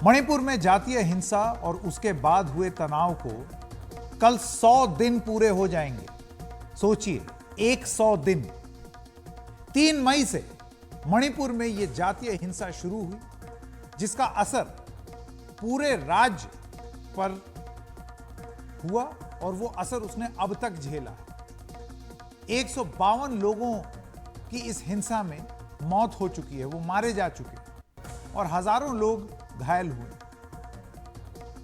मणिपुर में जातीय हिंसा और उसके बाद हुए तनाव को कल 100 दिन पूरे हो जाएंगे। सोचिए, 100 दिन। 3 मई से मणिपुर में यह जातीय हिंसा शुरू हुई, जिसका असर पूरे राज्य पर हुआ और वो असर उसने अब तक झेला है। 152 लोगों की इस हिंसा में मौत हो चुकी है, वो मारे जा चुके हैं और हजारों लोग घायल हुए।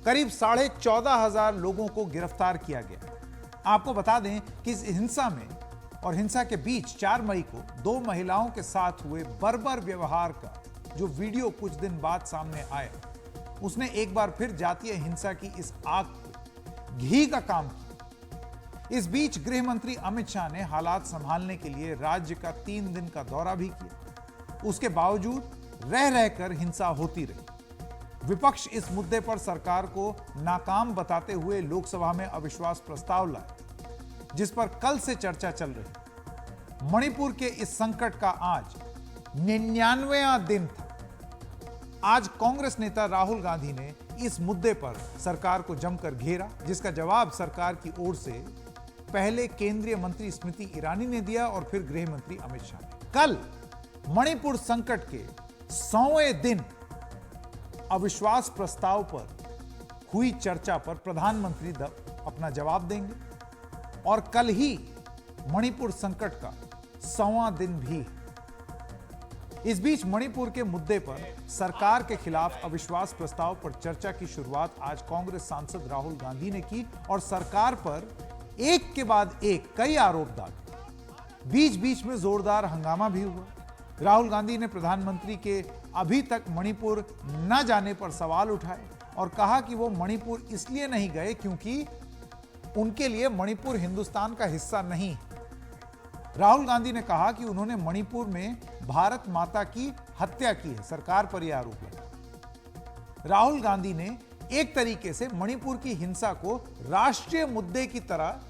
करीब 14,500 लोगों को गिरफ्तार किया गया। आपको बता दें कि इस हिंसा में और हिंसा के बीच 4 मई को 2 महिलाओं के साथ हुए बर्बर व्यवहार का जो वीडियो कुछ दिन बाद सामने आया, उसने एक बार फिर जातीय हिंसा की इस आग पे घी का काम किया। इस बीच गृह मंत्री अमित शाह ने हालात संभालने के लिए राज्य का 3 दिन का दौरा भी किया। उसके बावजूद रह रहकर हिंसा होती रही। विपक्ष इस मुद्दे पर सरकार को नाकाम बताते हुए लोकसभा में अविश्वास प्रस्ताव लाया, जिस पर कल से चर्चा चल रही। मणिपुर के इस संकट का आज 99वां दिन था। आज कांग्रेस नेता राहुल गांधी ने इस मुद्दे पर सरकार को जमकर घेरा, जिसका जवाब सरकार की ओर से पहले केंद्रीय मंत्री स्मृति ईरानी ने दिया और फिर गृह मंत्री अमित शाह ने। कल मणिपुर संकट के 100वें दिन अविश्वास प्रस्ताव पर हुई चर्चा पर प्रधानमंत्री अपना जवाब देंगे और कल ही मणिपुर संकट का 100वां दिन भी है। इस बीच मणिपुर के मुद्दे पर सरकार के खिलाफ अविश्वास प्रस्ताव पर चर्चा की शुरुआत आज कांग्रेस सांसद राहुल गांधी ने की और सरकार पर एक के बाद एक कई आरोप डाले। बीच बीच में जोरदार हंगामा भी हुआ। राहुल गांधी ने प्रधानमंत्री के अभी तक मणिपुर न जाने पर सवाल उठाए और कहा कि वो मणिपुर इसलिए नहीं गए क्योंकि उनके लिए मणिपुर हिंदुस्तान का हिस्सा नहीं है। राहुल गांधी ने कहा कि उन्होंने मणिपुर में भारत माता की हत्या की है। सरकार पर यह आरोप लगा। राहुल गांधी ने एक तरीके से मणिपुर की हिंसा को राष्ट्रीय मुद्दे की तरह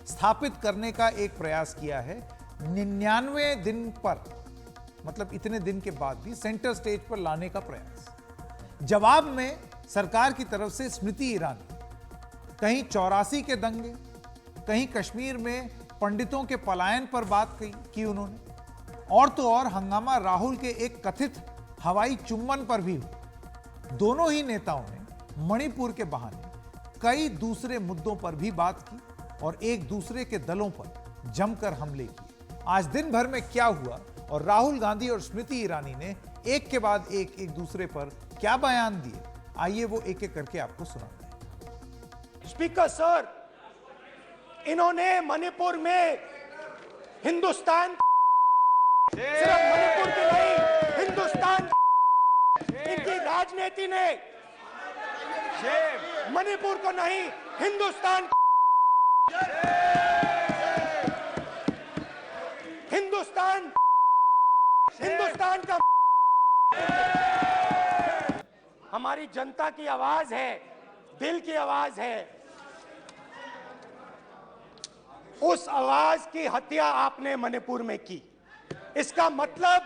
स्थापित करने का एक प्रयास किया है। 99वें दिन पर, मतलब इतने दिन के बाद भी, सेंटर स्टेज पर लाने का प्रयास। जवाब में सरकार की तरफ से स्मृति ईरानी कहीं 84 के दंगे, कहीं कश्मीर में पंडितों के पलायन पर बात की उन्होंने, और तो और हंगामा राहुल के एक कथित हवाई चुम्बन पर भी हुआ। दोनों ही नेताओं ने मणिपुर के बहाने कई दूसरे मुद्दों पर भी बात की और एक दूसरे के दलों पर जमकर हमले किए। आज दिन भर में क्या हुआ और राहुल गांधी और स्मृति ईरानी ने एक के बाद एक दूसरे पर क्या बयान दिए, आइए वो एक एक करके आपको सुनाते हैं। स्पीकर सर, इन्होंने मणिपुर में हिंदुस्तान, सिर्फ मणिपुर की नहीं, हिंदुस्तान, इनकी राजनीति ने मणिपुर को नहीं, हिंदुस्तान का हमारी जनता की आवाज है, दिल की आवाज है। उस आवाज की हत्या आपने मणिपुर में की। इसका मतलब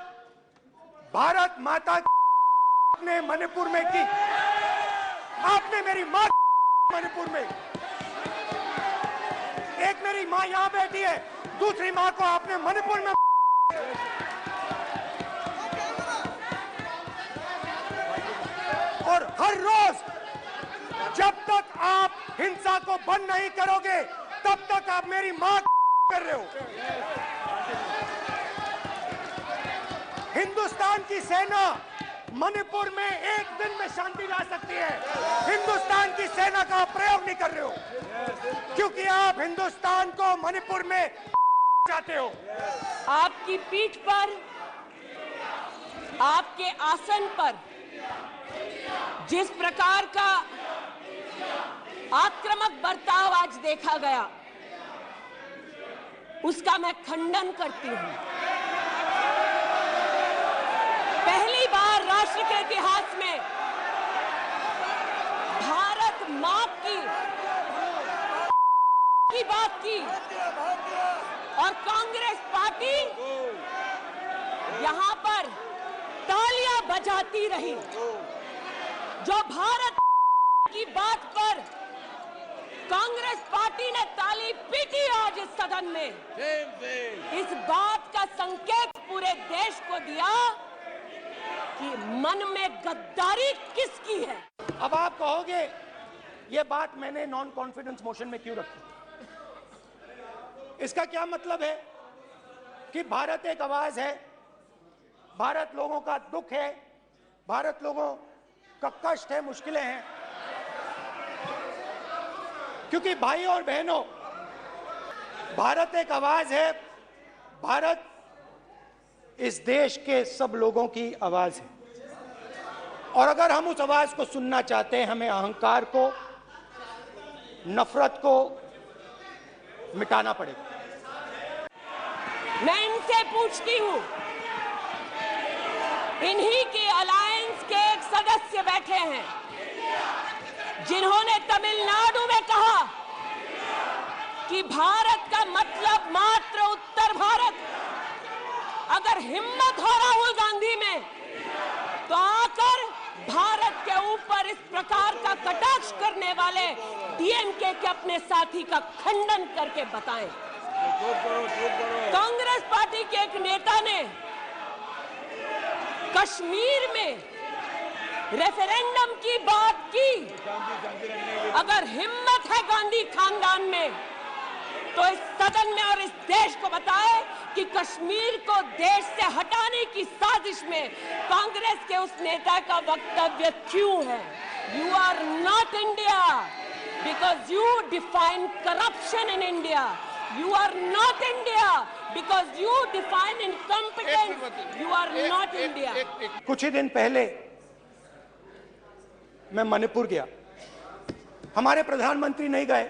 भारत माता आपने मणिपुर में की। आपने मेरी मां मणिपुर में, एक मेरी मां यहां बैठी है, दूसरी मां को आपने मणिपुर में। और हर रोज जब तक आप हिंसा को बंद नहीं करोगे, तब तक आप मेरी मां कर रहे हो। हिंदुस्तान की सेना मणिपुर में एक दिन में शांति ला सकती है। हिंदुस्तान की सेना का प्रयोग नहीं कर रहे हो क्योंकि आप हिंदुस्तान को मणिपुर में चाहते हो। आपकी पीठ पर, आपके आसन पर जिस प्रकार का आक्रामक बर्ताव आज देखा गया, उसका मैं खंडन करती हूं। पहली बार राष्ट्र के इतिहास में भारत मां की बात की और कांग्रेस पार्टी यहां पर तालियां बजाती रही। जो भारत की बात पर कांग्रेस पार्टी ने ताली पीटी आज इस सदन में, इस बात का संकेत पूरे देश को दिया कि मन में गद्दारी किसकी है। अब आप कहोगे ये बात मैंने नॉन कॉन्फिडेंस मोशन में क्यों रखी? इसका क्या मतलब है कि भारत एक आवाज है, भारत लोगों का दुख है, भारत लोगों का कष्ट है, मुश्किलें हैं। क्योंकि भाई और बहनों, भारत एक आवाज है, भारत इस देश के सब लोगों की आवाज है। और अगर हम उस आवाज को सुनना चाहते हैं, हमें अहंकार को, नफरत को मिटाना पड़ेगा। मैं इनसे पूछती हूं, इन्हीं के अलायंस के एक सदस्य बैठे हैं जिन्होंने तमिलनाडु में कहा कि भारत का मतलब मात्र उत्तर भारत। अगर हिम्मत हो राहुल गांधी में तो आकर भारत के ऊपर इस प्रकार का कटाक्ष करने वाले डीएमके के अपने साथी का खंडन करके बताएं। कांग्रेस पार्टी के एक नेता ने कश्मीर में रेफरेंडम की बात की। अगर हिम्मत है गांधी खानदान में तो इस सदन में और इस देश को बताए कि कश्मीर को देश से हटाने की साजिश में कांग्रेस के उस नेता का वक्तव्य क्यों है। You are not India because you define corruption in India. You are not India because you define incompetence. You are not India. कुछ ही दिन पहले मैं मणिपुर गया। हमारे प्रधानमंत्री नहीं गए,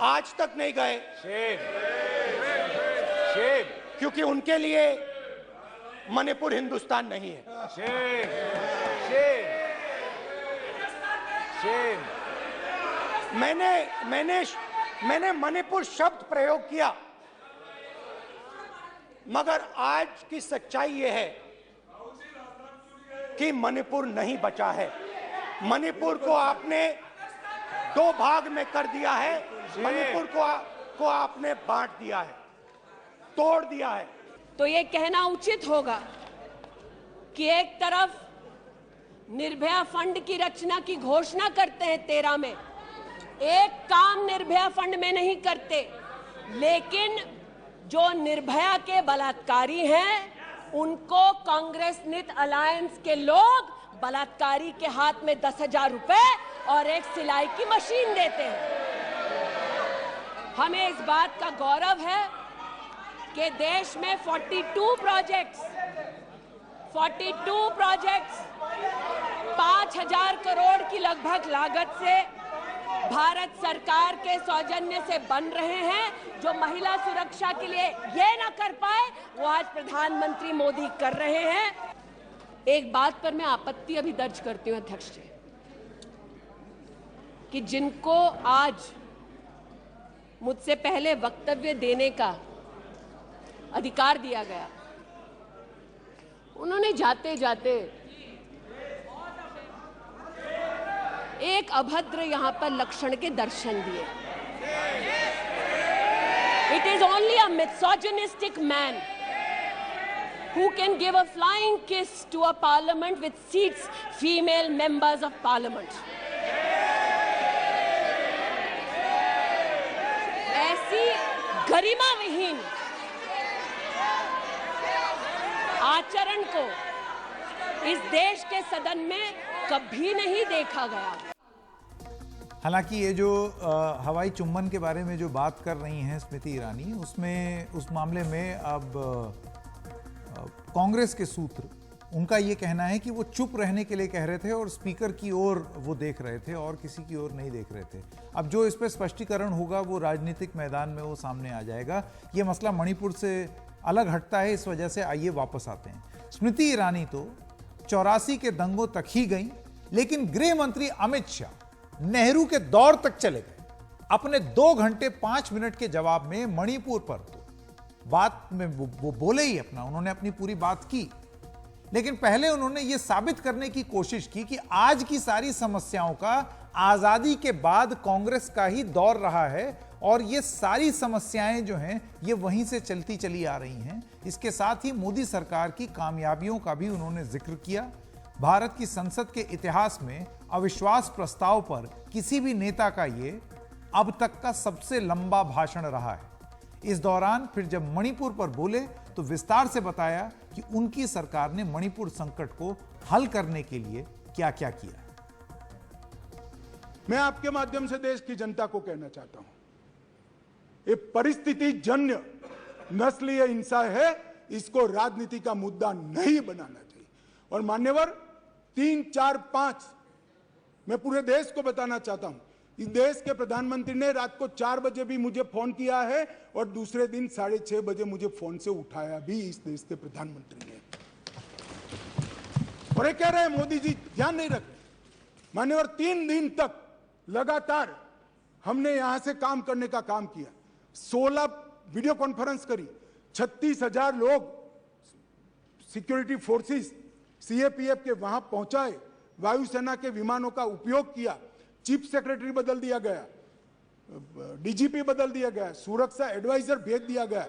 आज तक नहीं गए, क्योंकि उनके लिए मणिपुर हिंदुस्तान नहीं है। मैंने मणिपुर शब्द प्रयोग किया, मगर आज की सच्चाई यह है कि मणिपुर नहीं बचा है। मणिपुर को आपने दो भाग में कर दिया है, मणिपुर को आपने बांट दिया है, तोड़ दिया है। तो ये कहना उचित होगा कि एक तरफ निर्भया फंड की रचना की घोषणा करते हैं 13 में, एक काम निर्भया फंड में नहीं करते, लेकिन जो निर्भया के बलात्कारी हैं उनको कांग्रेस नित अलायंस के लोग बलात्कारी के हाथ में 10,000 रुपए और एक सिलाई की मशीन देते हैं। हमें इस बात का गौरव है कि देश में 42 प्रोजेक्ट्स 5,000 करोड़ की लगभग लागत से भारत सरकार के सौजन्य से बन रहे हैं। जो महिला सुरक्षा के लिए ये ना कर पाए वो आज प्रधानमंत्री मोदी कर रहे हैं। एक बात पर मैं आपत्ति अभी दर्ज करती हूं अध्यक्ष जी, कि जिनको आज मुझसे पहले वक्तव्य देने का अधिकार दिया गया, उन्होंने जाते जाते एक अभद्र यहां पर लक्षण के दर्शन दिए। It is only a misogynistic man who can give a flying kiss to a parliament which seats female members of parliament. ऐसी गरिमा विहीन आचरण को इस देश के सदन में कभी नहीं देखा गया। हालांकि ये जो हवाई चुंबन के बारे में जो बात कर रही हैं स्मृति ईरानी, उसमें उस मामले में अब कांग्रेस के सूत्र, उनका ये कहना है कि वो चुप रहने के लिए कह रहे थे और स्पीकर की ओर वो देख रहे थे और किसी की ओर नहीं देख रहे थे। अब जो इस पर स्पष्टीकरण होगा वो राजनीतिक मैदान में वो सामने आ जाएगा। ये मसला मणिपुर से अलग हटता है, इस वजह से आइए वापस आते हैं। स्मृति ईरानी तो 84 के दंगों तक ही गई, लेकिन गृह मंत्री अमित शाह नेहरू के दौर तक चले गए। अपने 2 घंटे 5 मिनट के जवाब में मणिपुर पर तो बात में वो बोले ही अपना, उन्होंने अपनी पूरी बात की, लेकिन पहले उन्होंने यह साबित करने की कोशिश की कि आज की सारी समस्याओं का आजादी के बाद कांग्रेस का ही दौर रहा है और ये सारी समस्याएं जो हैं ये वहीं से चलती चली आ रही हैं। इसके साथ ही मोदी सरकार की कामयाबियों का भी उन्होंने जिक्र किया। भारत की संसद के इतिहास में अविश्वास प्रस्ताव पर किसी भी नेता का ये अब तक का सबसे लंबा भाषण रहा है। इस दौरान फिर जब मणिपुर पर बोले तो विस्तार से बताया कि उनकी सरकार ने मणिपुर संकट को हल करने के लिए क्या क्या किया। मैं आपके माध्यम से देश की जनता को कहना चाहता हूं, ये परिस्थिति जन्य नस्लीय हिंसा है, इसको राजनीति का मुद्दा नहीं बनाना चाहिए। और मान्यवर 3, 4, 5 मैं पूरे देश को बताना चाहता हूं, इस देश के प्रधानमंत्री ने रात को 4 बजे भी मुझे फोन किया है और दूसरे दिन 6:30 बजे मुझे फोन से उठाया भी इस देश के प्रधानमंत्री ने। और ये कह रहे हैं मोदी जी ध्यान नहीं रख रहे। मान्यवर 3 दिन तक लगातार हमने यहां से काम करने का काम किया। 16 वीडियो कॉन्फ्रेंस करी, 36,000 लोग सिक्योरिटी फोर्सेस सीएपीएफ के वहां पहुंचाए, वायुसेना के विमानों का उपयोग किया, चीफ सेक्रेटरी बदल दिया गया, डीजीपी बदल दिया गया, सुरक्षा एडवाइजर भेज दिया गया,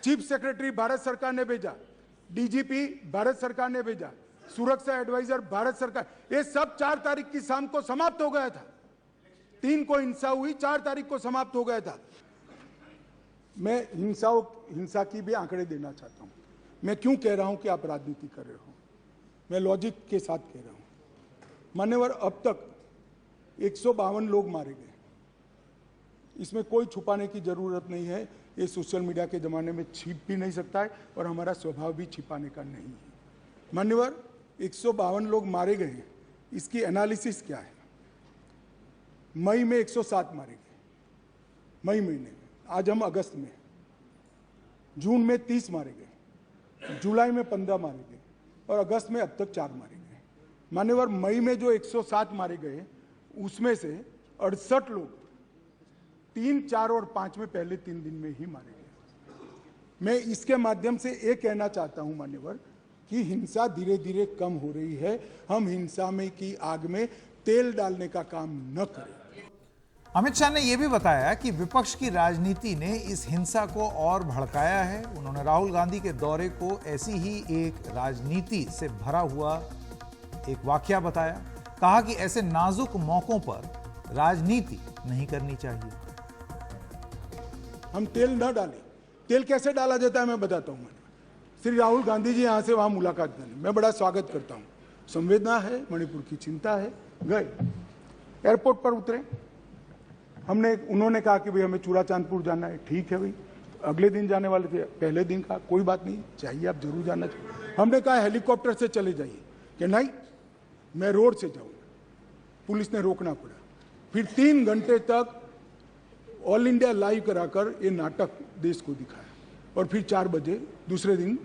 चीफ सेक्रेटरी भारत सरकार ने भेजा, डीजीपी भारत सरकार ने भेजा, सुरक्षा एडवाइजर भारत सरकार। ये सब 4 तारीख की शाम को समाप्त हो गया था। 3 को हिंसा हुई, 4 तारीख को समाप्त हो गया था। मैं हिंसा की भी आंकड़े देना चाहता हूं। मैं क्यों कह रहा हूं कि आप राजनीति कर रहे हो, मैं लॉजिक के साथ कह रहा हूं। मान्यवर अब तक 152 लोग मारे गए, इसमें कोई छुपाने की जरूरत नहीं है। ये सोशल मीडिया के जमाने में छिप भी नहीं सकता है और हमारा स्वभाव भी छिपाने का नहीं है। मान्यवर 152 लोग मारे गए, इसकी एनालिसिस क्या है? मई में 107 मारे गए, मई महीने में। आज हम अगस्त में, जून में 30 मारे गए, जुलाई में 15 मारे गए और अगस्त में अब तक 4 मारे गए। मान्यवर मई में जो 107 मारे गए उसमें से 68 लोग 3, 4 और 5 में पहले 3 दिन में ही मारे गए। मैं इसके माध्यम से ये कहना चाहता हूं मान्यवर कि हिंसा धीरे धीरे कम हो रही है। हम हिंसा में की आग में तेल डालने का काम न करें। अमित शाह ने यह भी बताया कि विपक्ष की राजनीति ने इस हिंसा को और भड़काया है। उन्होंने राहुल गांधी के दौरे को ऐसी ही एक राजनीति से भरा हुआ एक वाकया बताया। कहा कि ऐसे नाजुक मौकों पर राजनीति नहीं करनी चाहिए। हम तेल न डालें। तेल कैसे डाला जाता है मैं बताता हूं। श्री राहुल गांधी जी यहां से वहां मुलाकात करने, मैं बड़ा स्वागत करता हूं। संवेदना है, मणिपुर की चिंता है। गए, एयरपोर्ट पर उतरे, उन्होंने कहा कि भाई हमें चूड़ाचांदपुर जाना है। ठीक है भाई, अगले दिन जाने वाले थे, पहले दिन कहा कोई बात नहीं, चाहिए आप जरूर जाना चाहिए। हमने कहा हेलीकॉप्टर से चले जाइए, कि नहीं मैं रोड से जाऊंगा। पुलिस ने रोकना पड़ा। फिर 3 घंटे तक ऑल इंडिया लाइव कराकर ये नाटक देश को दिखाया और फिर 4 बजे दूसरे दिन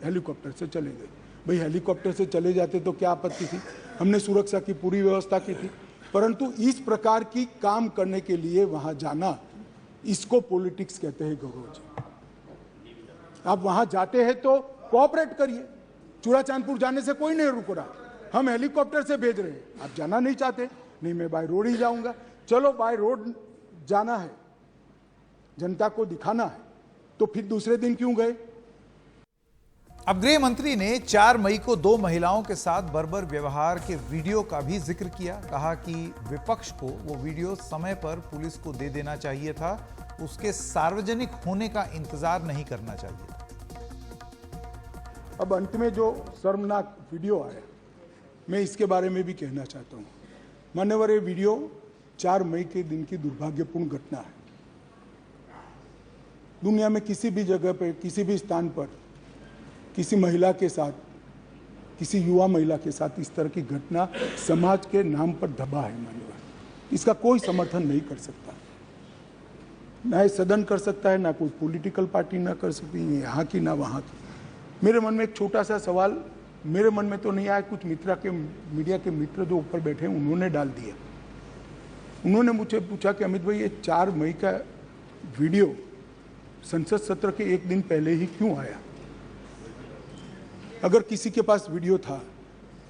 हेलीकॉप्टर से चले गए। भाई हेलीकॉप्टर से चले जाते तो क्या आपत्ति थी, हमने सुरक्षा की पूरी व्यवस्था की थी। परंतु इस प्रकार की काम करने के लिए वहां जाना, इसको पॉलिटिक्स कहते हैं गौरव जी। आप वहां जाते हैं तो कोऑपरेट करिए। चूड़ाचांदपुर जाने से कोई नहीं रुक रहा, हम हेलीकॉप्टर से भेज रहे हैं। आप जाना नहीं चाहते, नहीं मैं बाय रोड ही जाऊंगा। चलो बाय रोड जाना है, जनता को दिखाना है, तो फिर दूसरे दिन क्यों गए? अब गृह मंत्री ने 4 मई को 2 महिलाओं के साथ बर्बर व्यवहार के वीडियो का भी जिक्र किया। कहा कि विपक्ष को वो वीडियो समय पर पुलिस को दे देना चाहिए था, उसके सार्वजनिक होने का इंतजार नहीं करना चाहिए। अब अंत में जो शर्मनाक वीडियो आया, मैं इसके बारे में भी कहना चाहता हूं। मान्यवर, ये वीडियो 4 मई के दिन की दुर्भाग्यपूर्ण घटना है। दुनिया में किसी भी जगह पर, किसी भी स्थान पर किसी महिला के साथ, किसी युवा महिला के साथ इस तरह की घटना समाज के नाम पर दबा है। मान्यवर, इसका कोई समर्थन नहीं कर सकता, ना सदन कर सकता है, ना कोई पॉलिटिकल पार्टी ना कर सकती है, यहाँ की ना वहाँ की। मेरे मन में एक छोटा सा सवाल मेरे मन में तो नहीं आया, कुछ मीडिया के मित्र जो ऊपर बैठे हैं उन्होंने डाल दिया। उन्होंने मुझे पूछा कि अमित भाई ये 4 मई का वीडियो संसद सत्र के 1 दिन पहले ही क्यों आया? अगर किसी के पास वीडियो था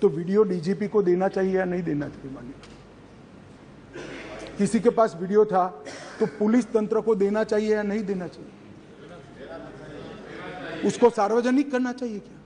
तो वीडियो डीजीपी को देना चाहिए या नहीं देना चाहिए माननीय? किसी के पास वीडियो था तो पुलिस तंत्र को देना चाहिए या नहीं देना चाहिए? उसको सार्वजनिक करना चाहिए क्या?